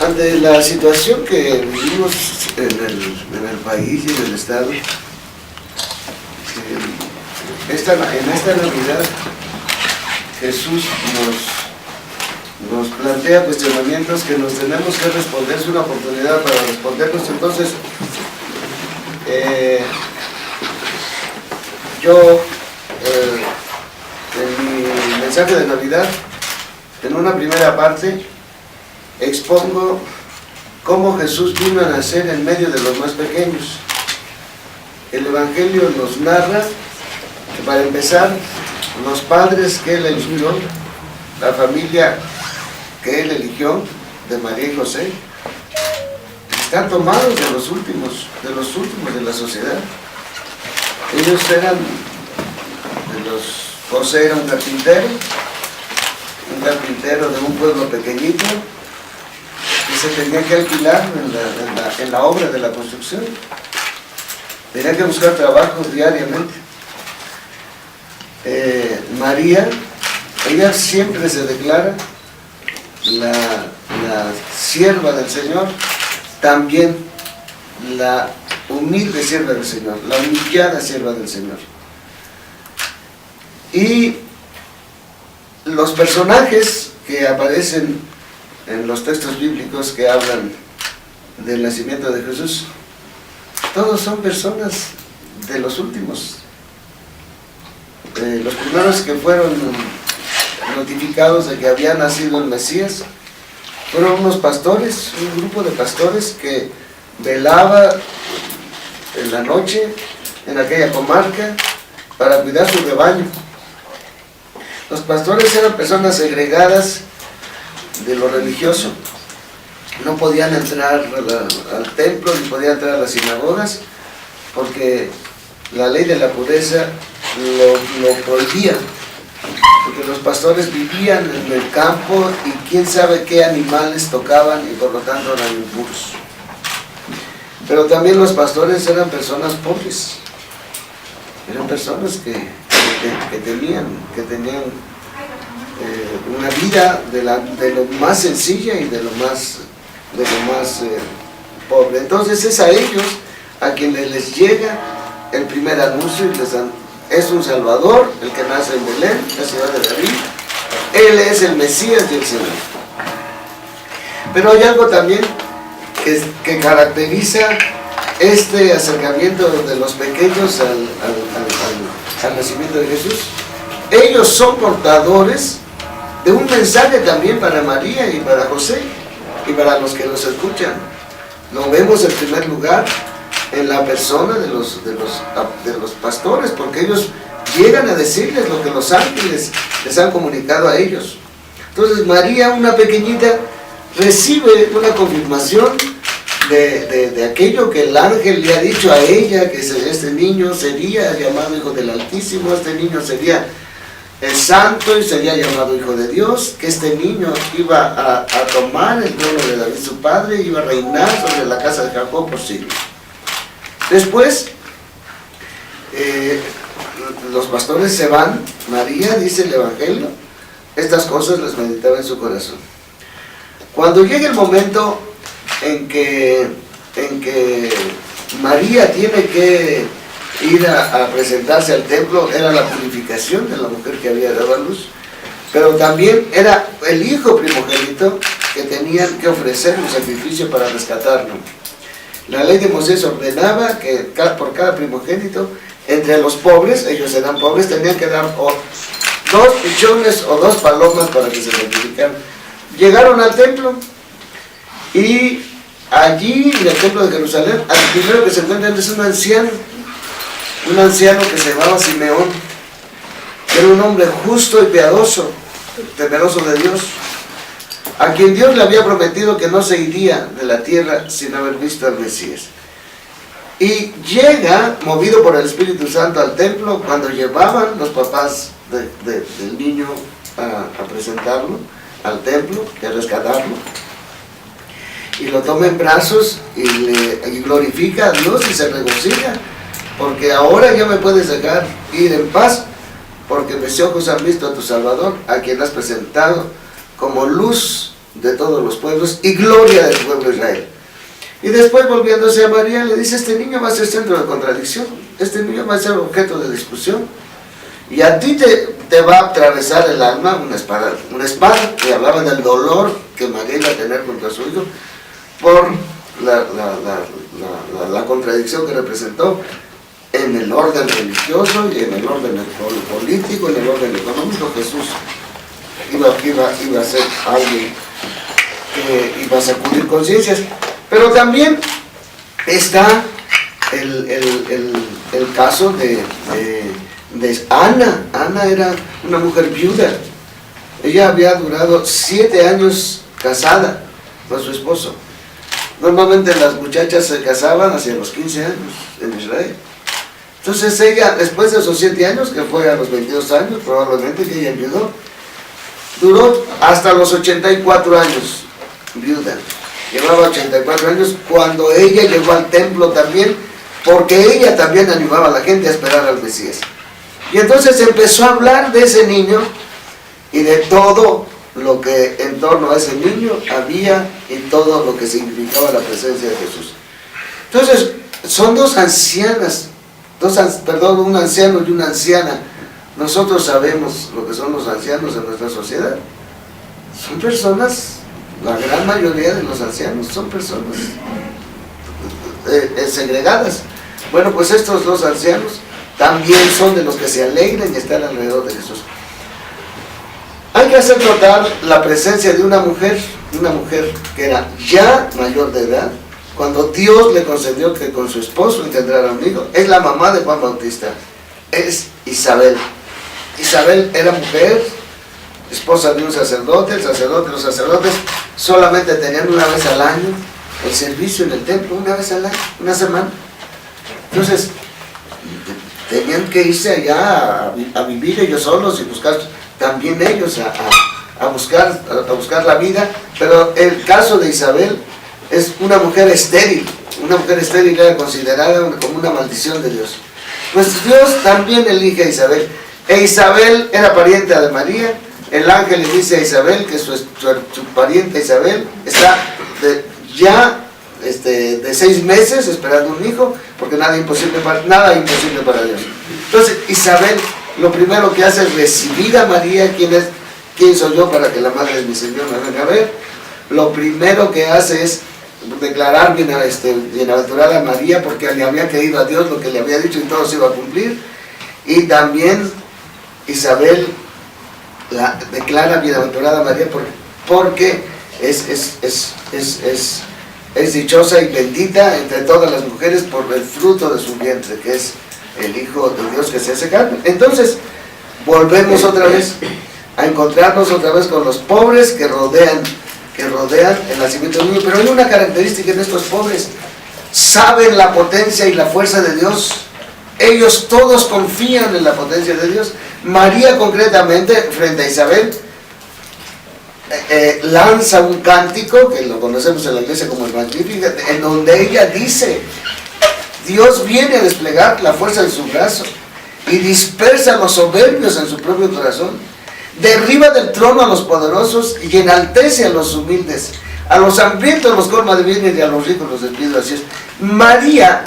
Ante la situación que vivimos en el país y en el Estado, en esta Navidad Jesús nos plantea cuestionamientos que nos tenemos que responder. Es una oportunidad para respondernos. Entonces, yo en mi mensaje de Navidad, en una primera parte, expongo cómo Jesús vino a nacer en medio de los más pequeños. El Evangelio nos narra que, para empezar, los padres que él eligió, la familia que él eligió, de María y José, están tomados de los últimos de la sociedad. Ellos eran José era un carpintero de un pueblo pequeñito, y se tenía que alquilar en la obra de la construcción. Tenía que buscar trabajo diariamente. María, ella siempre se declara la sierva del Señor, también la humilde sierva del Señor, la humillada sierva del Señor. Y los personajes que aparecen en los textos bíblicos que hablan del nacimiento de Jesús, todos son personas de los últimos. Los primeros que fueron notificados de que había nacido el Mesías fueron unos pastores, un grupo de pastores que velaba en la noche en aquella comarca para cuidar su rebaño. Los pastores eran personas segregadas de lo religioso. No podían entrar al templo ni podían entrar a las sinagogas porque la ley de la pureza lo prohibía, porque los pastores vivían en el campo y quién sabe qué animales tocaban y por lo tanto eran impuros. Pero también los pastores eran personas pobres, eran personas que tenían una vida de lo más sencilla y de lo más pobre. Entonces es a ellos a quienes les llega el primer anuncio y les dan: es un Salvador, el que nace en Belén, la ciudad de David. Él es el Mesías y el Señor. Pero hay algo también que caracteriza este acercamiento de los pequeños al nacimiento de Jesús. Ellos son portadores de un mensaje también para María y para José y para los que nos escuchan. Lo vemos en primer lugar en la persona de los pastores, porque ellos llegan a decirles lo que los ángeles les han comunicado a ellos. Entonces María, una pequeñita, recibe una confirmación de aquello que el ángel le ha dicho a ella, que este niño sería llamado Hijo del Altísimo, este niño sería el Santo y sería llamado Hijo de Dios, que este niño iba a tomar el trono de David su padre, iba a reinar sobre la casa de Jacob por siglos. Después, los pastores se van. María, dice el Evangelio, estas cosas las meditaba en su corazón. Cuando llega el momento en que María tiene que ir a presentarse al templo, era la purificación de la mujer que había dado a luz, pero también era el hijo primogénito que tenían que ofrecer un sacrificio para rescatarlo. La ley de Moisés ordenaba que por cada primogénito, entre los pobres, ellos eran pobres, tenían que dar o 2 pichones o 2 palomas para que se sacrificaran. Llegaron al templo y allí en el templo de Jerusalén, al primero que se encuentran es un anciano que se llamaba Simeón, que era un hombre justo y piadoso, temeroso de Dios, a quien Dios le había prometido que no se iría de la tierra sin haber visto al Mesías. Y llega, movido por el Espíritu Santo, al templo cuando llevaban los papás del niño a presentarlo al templo, a rescatarlo, y lo toma en brazos y glorifica a Dios y se regocija, porque ahora ya me puedes dejar ir en paz, porque mis ojos han visto a tu Salvador, a quien has presentado como luz de todos los pueblos y gloria del pueblo de Israel. Y después, volviéndose a María, le dice: este niño va a ser centro de contradicción, este niño va a ser objeto de discusión, y a ti te va a atravesar el alma una espada, y hablaba del dolor que María iba a tener contra su hijo por la contradicción que representó en el orden religioso y en el orden político, en el orden económico. Jesús iba a ser alguien que iba a sacudir conciencias. Pero también está el caso de Ana. Ana era una mujer viuda. Ella había durado 7 años casada con su esposo. Normalmente las muchachas se casaban hacia los 15 años en Israel. Entonces ella, después de esos 7 años, que fue a los 22 años probablemente que ella enviudó, duró hasta los 84 años viuda. Llevaba 84 años cuando ella llegó al templo también, porque ella también animaba a la gente a esperar al Mesías. Y entonces empezó a hablar de ese niño y de todo lo que en torno a ese niño había y todo lo que significaba la presencia de Jesús. Entonces, son dos ancianas, un anciano y una anciana. Nosotros sabemos lo que son los ancianos en nuestra sociedad. Son personas, la gran mayoría de los ancianos son personas segregadas. Bueno, pues estos dos ancianos también son de los que se alegran y están alrededor de Jesús. Hay que hacer notar la presencia de una mujer que era ya mayor de edad, cuando Dios le concedió que con su esposo engendrara un hijo. Es la mamá de Juan Bautista, es Isabel. Isabel era mujer, esposa de un sacerdote. El sacerdote, los sacerdotes solamente tenían una vez al año el servicio en el templo, una vez al año, una semana. Entonces, tenían que irse allá a vivir ellos solos y buscar también ellos a buscar la vida. Pero el caso de Isabel es una mujer estéril. Una mujer estéril era considerada como una maldición de Dios. Pues Dios también elige a Isabel. E Isabel era pariente de María. El ángel le dice a Isabel que su pariente Isabel está de 6 meses esperando un hijo, porque nada imposible para Dios. Entonces Isabel lo primero que hace es recibir a María. ¿Quién soy yo para que la madre de mi Señor me venga a ver? Lo primero que hace es declarar bienaventurada a María, porque le había creído a Dios lo que le había dicho y todo se iba a cumplir. Y también Isabel la declara bienaventurada a María porque es dichosa y bendita entre todas las mujeres por el fruto de su vientre, que es el Hijo de Dios que se hace carne. Entonces, volvemos otra vez a encontrarnos otra vez con los pobres que rodean el nacimiento del niño. Pero hay una característica en estos pobres: saben la potencia y la fuerza de Dios. Ellos todos confían en la potencia de Dios. María concretamente, frente a Isabel, lanza un cántico, que lo conocemos en la iglesia como el Magnificat, en donde ella dice: Dios viene a desplegar la fuerza de su brazo y dispersa a los soberbios en su propio corazón. Derriba del trono a los poderosos y enaltece a los humildes. A los hambrientos los colma de bienes y a los ricos los despide vacíos. María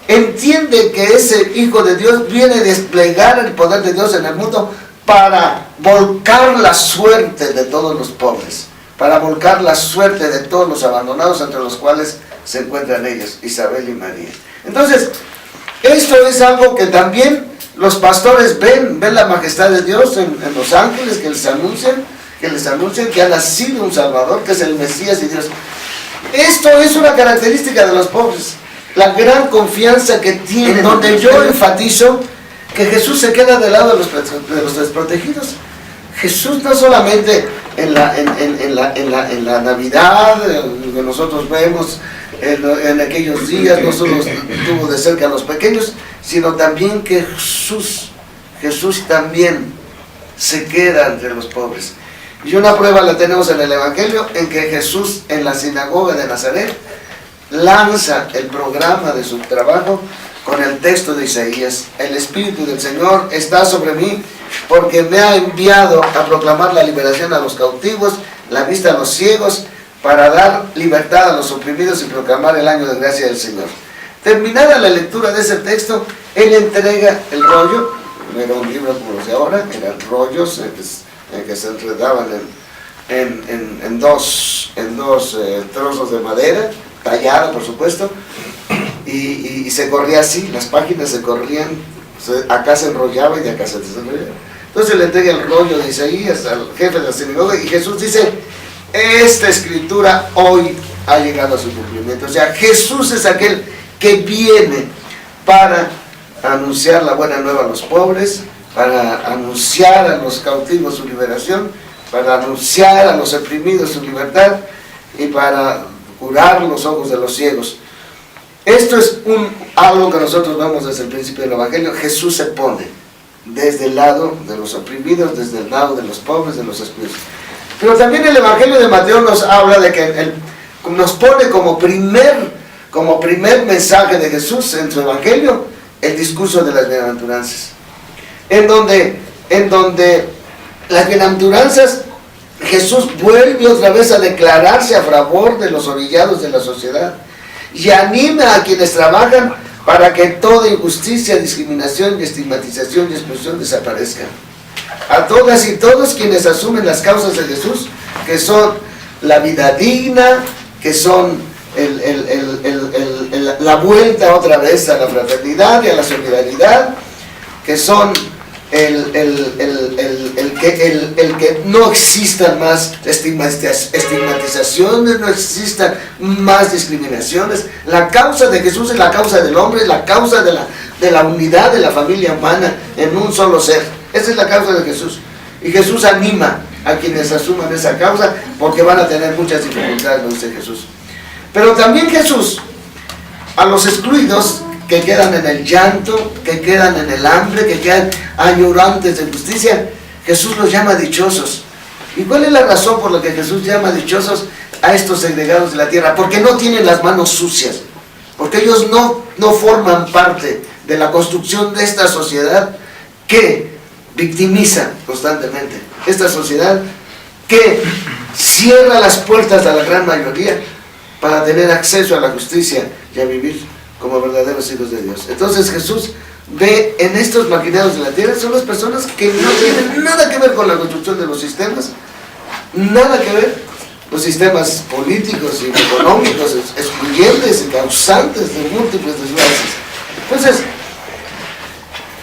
entiende que ese Hijo de Dios viene a desplegar el poder de Dios en el mundo para volcar la suerte de todos los pobres, para volcar la suerte de todos los abandonados, entre los cuales se encuentran ellos, Isabel y María. Entonces, esto es algo que también los pastores ven la majestad de Dios en los ángeles que les anuncian que ha nacido un Salvador, que es el Mesías y Dios. Esto es una característica de los pobres, la gran confianza que tienen, donde yo enfatizo que Jesús se queda del lado de los desprotegidos. Jesús no solamente en la Navidad, que nosotros vemos en aquellos días, no solo tuvo de cerca a los pequeños, sino también que Jesús también se queda entre los pobres. Y una prueba la tenemos en el Evangelio, en que Jesús en la sinagoga de Nazaret lanza el programa de su trabajo con el texto de Isaías: el Espíritu del Señor está sobre mí, porque me ha enviado a proclamar la liberación a los cautivos, la vista a los ciegos, para dar libertad a los oprimidos y proclamar el año de gracia del Señor. Terminada la lectura de ese texto, él entrega el rollo. No era un libro como los de ahora, eran rollos que se enredaban en dos trozos de madera, tallado por supuesto, y se corría así, las páginas se corrían, acá se enrollaba y de acá se desenrollaba. Entonces le entrega el rollo de Isaías al jefe de la sinagoga y Jesús dice: esta escritura hoy ha llegado a su cumplimiento. O sea, Jesús es aquel que viene para anunciar la buena nueva a los pobres, para anunciar a los cautivos su liberación, para anunciar a los oprimidos su libertad y para curar los ojos de los ciegos. Esto es algo que nosotros vemos desde el principio del Evangelio. Jesús se pone desde el lado de los oprimidos, desde el lado de los pobres, de los excluidos. Pero también el Evangelio de Mateo nos habla de que nos pone como primer mensaje de Jesús en su Evangelio el discurso de las bienaventuranzas, en donde las bienaventuranzas, Jesús vuelve otra vez a declararse a favor de los orillados de la sociedad y anima a quienes trabajan para que toda injusticia, discriminación y estigmatización y exclusión desaparezcan. A todas y todos quienes asumen las causas de Jesús, que son la vida digna, que son la vuelta otra vez a la fraternidad y a la solidaridad, que son el que no existan más estigmatizaciones, no existan más discriminaciones. La causa de Jesús es la causa del hombre, es la causa de la unidad de la familia humana en un solo ser. Esa es la causa de Jesús. Y Jesús anima a quienes asuman esa causa, porque van a tener muchas dificultades, nos dice Jesús. Pero también Jesús, a los excluidos, que quedan en el llanto, que quedan en el hambre, que quedan añorantes de justicia, Jesús los llama dichosos. ¿Y cuál es la razón por la que Jesús llama dichosos a estos segregados de la tierra? Porque no tienen las manos sucias, porque ellos no forman parte de la construcción de esta sociedad que victimiza constantemente, esta sociedad que cierra las puertas a la gran mayoría para tener acceso a la justicia y a vivir como verdaderos hijos de Dios. Entonces Jesús ve en estos marginados de la tierra, son las personas que no tienen nada que ver con la construcción de los sistemas, nada que ver, los sistemas políticos y económicos excluyentes y causantes de múltiples desgracias. Entonces,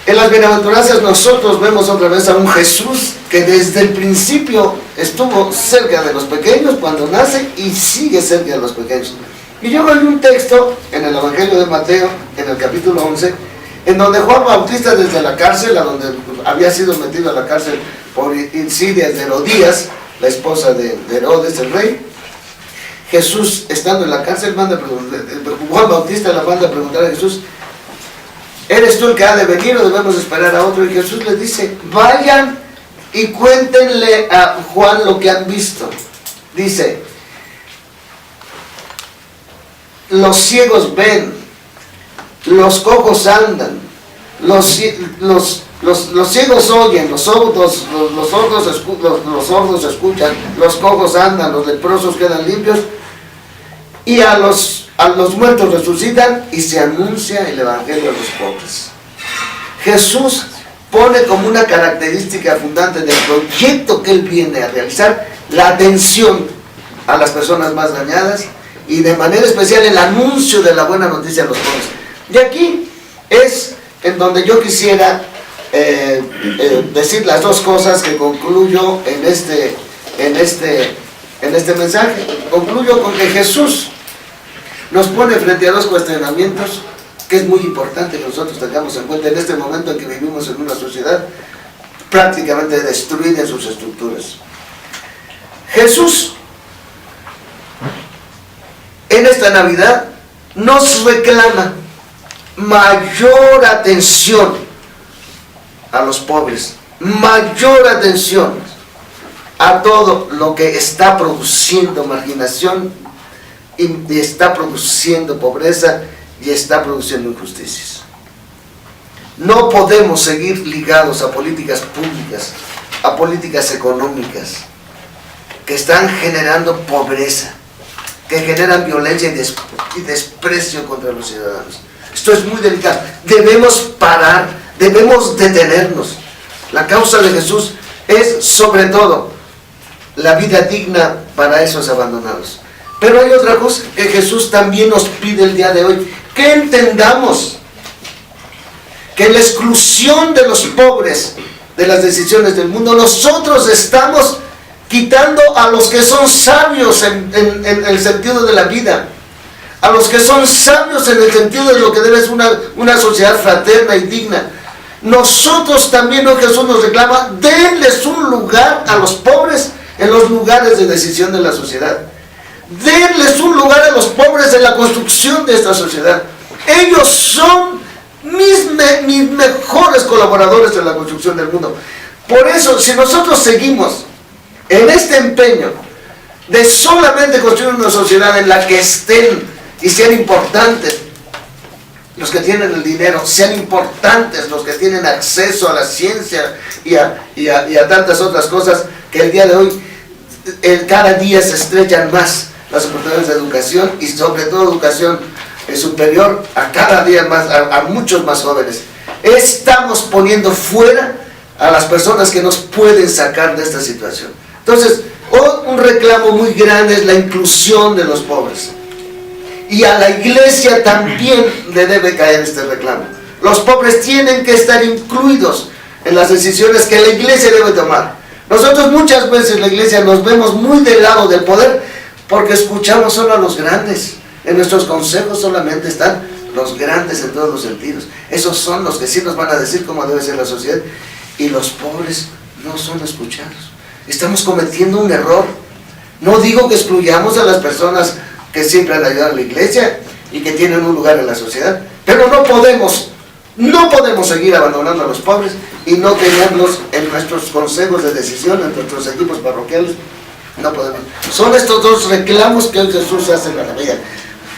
en las bienaventuranzas nosotros vemos otra vez a un Jesús que desde el principio estuvo cerca de los pequeños cuando nace y sigue cerca de los pequeños. Y yo leí un texto en el Evangelio de Mateo, en el capítulo 11, en donde Juan Bautista, desde la cárcel, a donde había sido metido a la cárcel por insidias de Herodías, la esposa de Herodes, el rey, Jesús, estando en la cárcel, Juan Bautista la manda a preguntar a Jesús: ¿eres tú el que ha de venir o debemos esperar a otro? Y Jesús les dice: vayan y cuéntenle a Juan lo que han visto. Dice: los ciegos ven, los cojos andan, los ciegos oyen, los sordos escuchan, los cojos andan, los leprosos quedan limpios, y a los muertos resucitan, y se anuncia el Evangelio a los pobres. Jesús pone como una característica fundante del proyecto que Él viene a realizar la atención a las personas más dañadas, y de manera especial el anuncio de la buena noticia a los pobres. Y aquí es en donde yo quisiera decir las dos cosas que concluyo en este mensaje. Concluyo con que Jesús nos pone frente a dos cuestionamientos que es muy importante que nosotros tengamos en cuenta en este momento en que vivimos en una sociedad prácticamente destruida en sus estructuras. Jesús, en esta Navidad, nos reclama mayor atención a los pobres, mayor atención a todo lo que está produciendo marginación y está produciendo pobreza y está produciendo injusticias. No podemos seguir ligados a políticas públicas, a políticas económicas, que están generando pobreza, que generan violencia y desprecio contra los ciudadanos. Esto es muy delicado. Debemos parar, debemos detenernos. La causa de Jesús es, sobre todo, la vida digna para esos abandonados. Pero hay otra cosa que Jesús también nos pide el día de hoy, que entendamos que la exclusión de los pobres de las decisiones del mundo, nosotros estamos quitando a los que son sabios en el sentido de la vida, a los que son sabios en el sentido de lo que debe ser una sociedad fraterna y digna. Nosotros también, ¿no? Jesús nos reclama, denles un lugar a los pobres en los lugares de decisión de la sociedad. Denles un lugar a los pobres en la construcción de esta sociedad. Ellos son mis mejores colaboradores en la construcción del mundo. Por eso, si nosotros seguimos en este empeño de solamente construir una sociedad en la que estén y sean importantes los que tienen el dinero, sean importantes los que tienen acceso a la ciencia y a tantas otras cosas, que el día de hoy cada día se estrechan más las oportunidades de educación, y sobre todo educación superior a cada día más, a muchos más jóvenes. Estamos poniendo fuera a las personas que nos pueden sacar de esta situación. Entonces, un reclamo muy grande es la inclusión de los pobres. Y a la iglesia también le debe caer este reclamo. Los pobres tienen que estar incluidos en las decisiones que la iglesia debe tomar. Nosotros muchas veces, la iglesia, nos vemos muy del lado del poder porque escuchamos solo a los grandes. En nuestros consejos solamente están los grandes en todos los sentidos. Esos son los que sí nos van a decir cómo debe ser la sociedad. Y los pobres no son escuchados. Estamos cometiendo un error. No digo que excluyamos a las personas que siempre han ayudado a la iglesia y que tienen un lugar en la sociedad, pero no podemos seguir abandonando a los pobres y no tenerlos en nuestros consejos de decisión, en nuestros equipos parroquiales. No podemos. Son estos dos reclamos que hoy Jesús hace en la Navidad.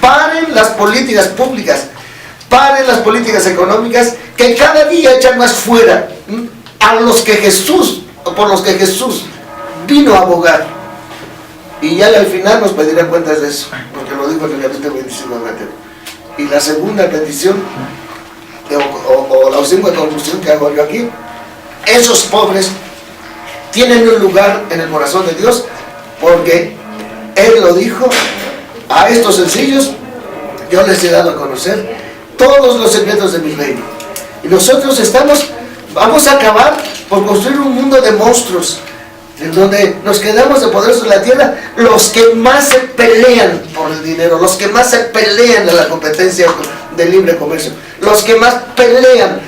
Paren las políticas públicas, paren las políticas económicas que cada día echan más fuera a los que Jesús, por los que Jesús vino a abogar. Y ya al final nos pedirá cuentas de eso, porque lo dijo en el capítulo 25 de Mateo. Y la segunda petición, o la segunda conclusión que hago yo aquí, esos pobres tienen un lugar en el corazón de Dios, porque Él lo dijo: a estos sencillos yo les he dado a conocer todos los secretos de mi reino. Y nosotros vamos a acabar por construir un mundo de monstruos, en donde nos quedamos de poder sobre la tierra los que más se pelean por el dinero, los que más se pelean en la competencia de libre comercio, los que más pelean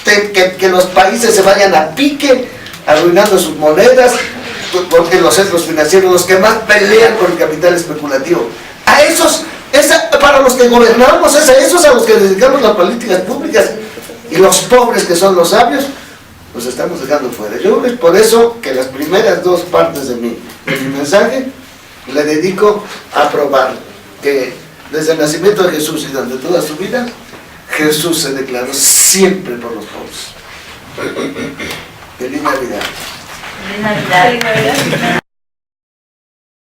que los países se vayan a pique, arruinando sus monedas, porque los centros financieros, los que más pelean por el capital especulativo. A esos, para los que gobernamos, es a esos a los que dedicamos las políticas públicas, y los pobres, que son los sabios, los estamos dejando fuera. Yo es por eso que las primeras dos partes de mi mensaje le dedico a probar que desde el nacimiento de Jesús y durante toda su vida, Jesús se declaró siempre por los pobres. Feliz Navidad. Feliz Navidad.